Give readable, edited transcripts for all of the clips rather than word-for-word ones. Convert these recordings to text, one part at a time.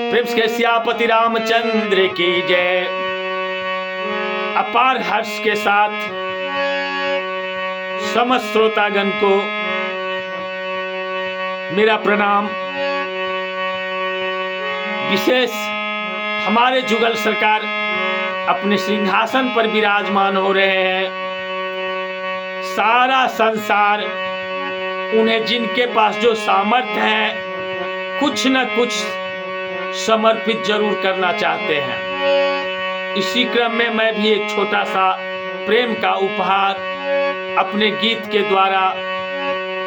प्रेम के सियापति रामचंद्र की जय। अपार हर्ष के साथ समस्त श्रोतागण को मेरा प्रणाम। विशेष हमारे जुगल सरकार अपने सिंहासन पर विराजमान हो रहे हैं। सारा संसार उन्हें जिनके पास जो सामर्थ्य है कुछ न कुछ समर्पित जरूर करना चाहते हैं। इसी क्रम में मैं भी एक छोटा सा प्रेम का उपहार अपने गीत के द्वारा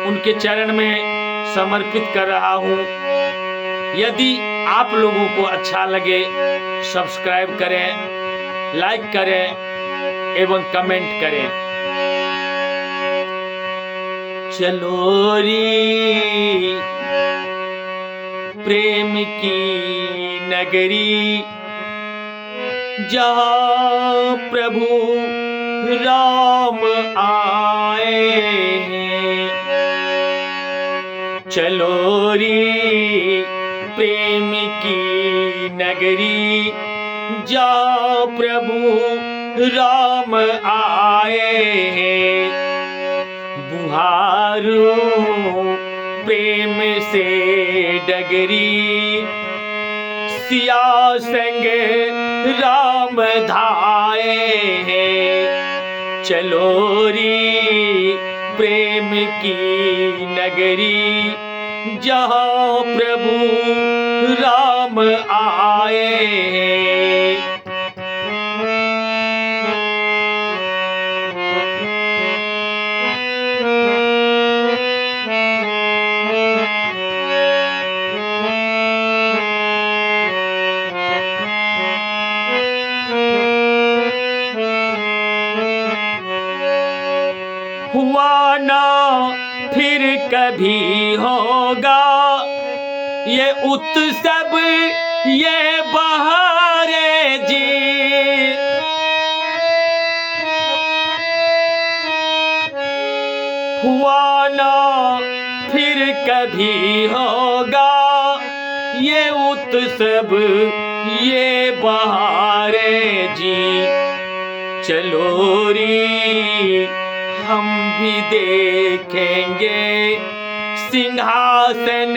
उनके चरण में समर्पित कर रहा हूं। यदि आप लोगों को अच्छा लगे सब्सक्राइब करें, लाइक करें एवं कमेंट करें। चलो रे प्रेम की नगरी, जहाँ प्रभु राम आए हैं। चलो रे प्रेम की नगरी, जहाँ प्रभु राम आए हैं। बुहारो प्रेम से डगरी, सिया संग राम धाए हैं। चलो रे प्रेम की नगरी, जहाँ प्रभु राम आए हैं। हुआ ना फिर कभी होगा ये उत्सव ये बहारे जी। हुआ ना फिर कभी होगा ये उत्सव ये बहारे जी। चलो रे हम भी देखेंगे सिंहासन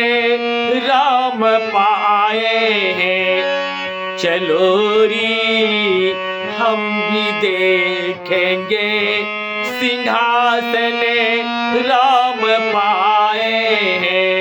राम पाए हैं। चलो रे हम भी देखेंगे सिंहासन राम पाए हैं।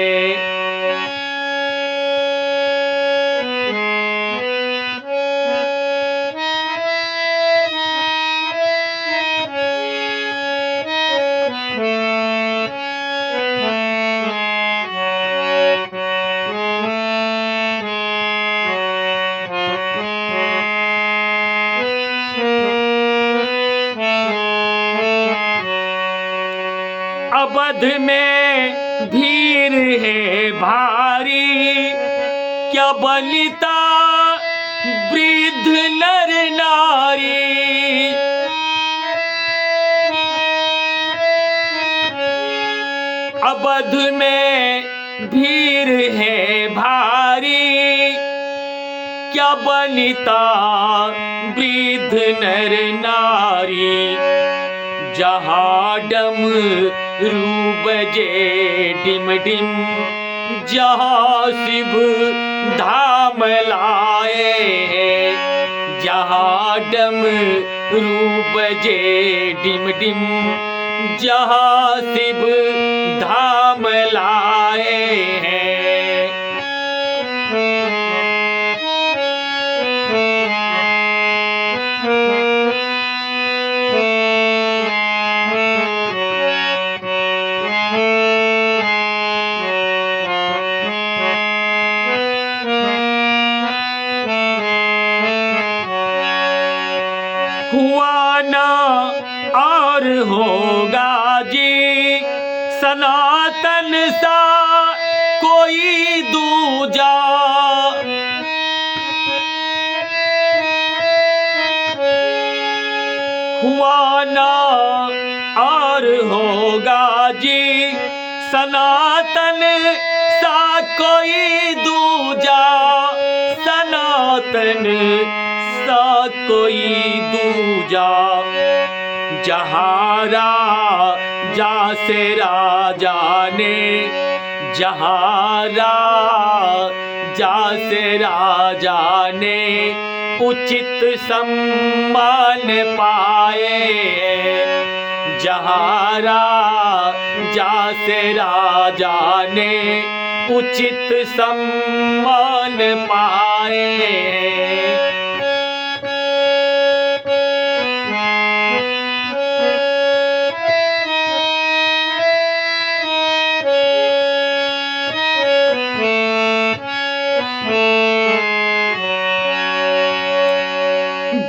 अवध में भीड़ है भारी, क्या बलिता वृद्ध नर नारी। अवध में भीड़ है भारी, क्या बलिता वृद्ध नर नारी। जहाँ डम रू बजे डिम डिम, जहाँ शिव धाम लाए हैं। जहाँ डम रू बजे डिम डिम, जहाँ शिव धाम लाए हैं। हुआ ना और होगा जी सनातन सा कोई दूजा। हुआ ना और होगा जी सनातन सा कोई दूजा। तन सा कोई दूजा, जहाँ राजा से राजा ने, जहाँ राजा से राजा ने उचित सम्मान पाए, जहाँ राजा से राजा ने उचित सम्मान पाए।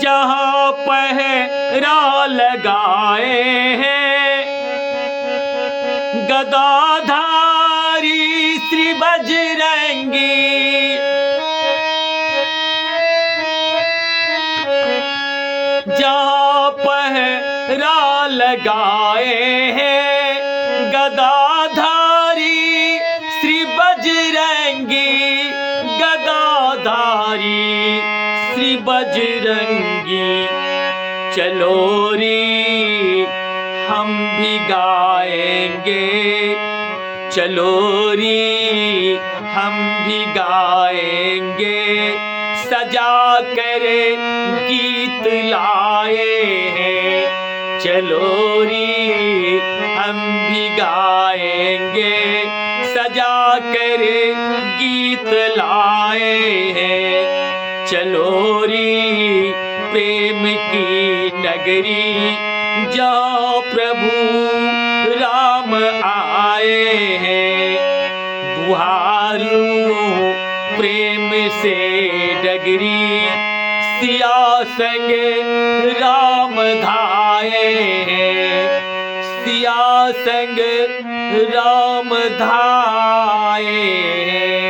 जहाँ पहरा लगाए हैं गदाधारी श्री बजरंगी, जहाँ पहरा लगाए हैं गदाधारी श्री बजरंगी, गदाधारी श्री बजरंगी। चलो रे हम भी गाएंगे, चलो रे हम भी गाएंगे, सजा कर गीत लाए हैं, चलो रे हम भी गाएंगे, सजा कर गीत लाए हैं। चलो रे प्रेम की नगरी, जहाँ प्रभु राम आए हैं, बुहारू प्रेम से डगरी, सिया संग राम धाये हैं, सिया संग राम धाये हैं।